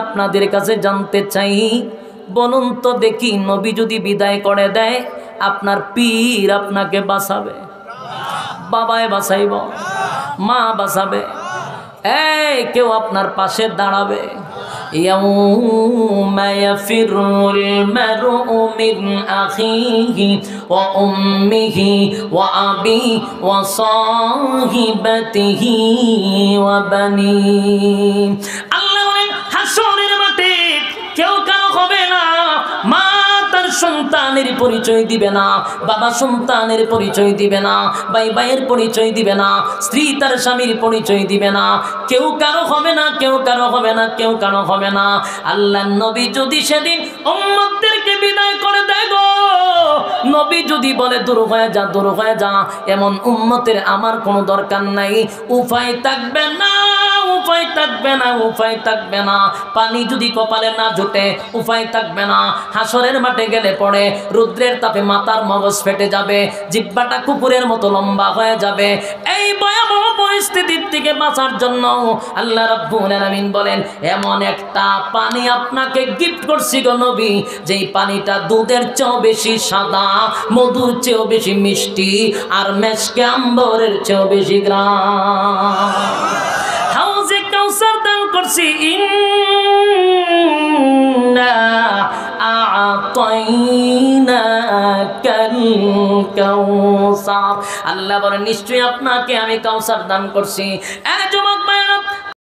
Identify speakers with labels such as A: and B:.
A: আপনাদের কাছে জানতে চাই, বলুন তো দেখি, নবী যদি বিদায় করে দেয় আপনার পীর আপনাকে বাঁচাবে? বাবায় বাঁচাইব? মা বাঁচাবে? এই কেউ আপনার পাশে দাঁড়াবে? يوم يفر المرء من أخيه وأمه وأبيه وصاحبته وبنيه আল্লাহ বলেন হাসরের মাঠে কেউ কারো হবে না। মা তার সন্তানের পরিচয় দিবে না, বাবা সন্তানের পরিচয় দিবে না, ভাই ভাইয়ের পরিচয় দিবে না, স্ত্রী তার স্বামীর পরিচয় দিবে না, কেউ কারো হবে না, কেউ কারো হবে না, কেউ কারো হবে না। আল্লাহর নবী যদি সেদিন উম্মতদেরকে বিদায় করে দেয় গো, নবী যদি বলে দূর হয়ে যা, দূর হয়ে যা, এমন উম্মতের আমার কোনো দরকার নাই। উপায় থাকবে না, উপায় থাকবে না, উপায় থাকবে না। পানি যদি কপালে না জুটে উপায় থাকবে না। হাসরের মাঠে গেলে পড়ে রুদ্রের তাপে মাথার মগজ ফেটে যাবে, জিহ্বাটা কুকুরের মতো লম্বা হয়ে যাবে। এই ভয়াবহ পরিস্থিতির থেকে বাঁচার জন্য আল্লাহ রাব্বুল আলামিন বলেন এমন একটা পানি আপনাকে গিফট করছি গো নবী, যেই পানিটা দুধের চেয়েও বেশি সাদা, মধুর চেয়েও বেশি মিষ্টি, আর মেশকে আম্বরের চেয়েও বেশি গ্রাম। হাউজে কাউসার দান করছি, ইন্না আ'তাইনাকাল কাউসার। আল্লাহ বলেন নিশ্চয়ই আপনাকে আমি কাউসার দান করছি। এ যুবক ভাইরা,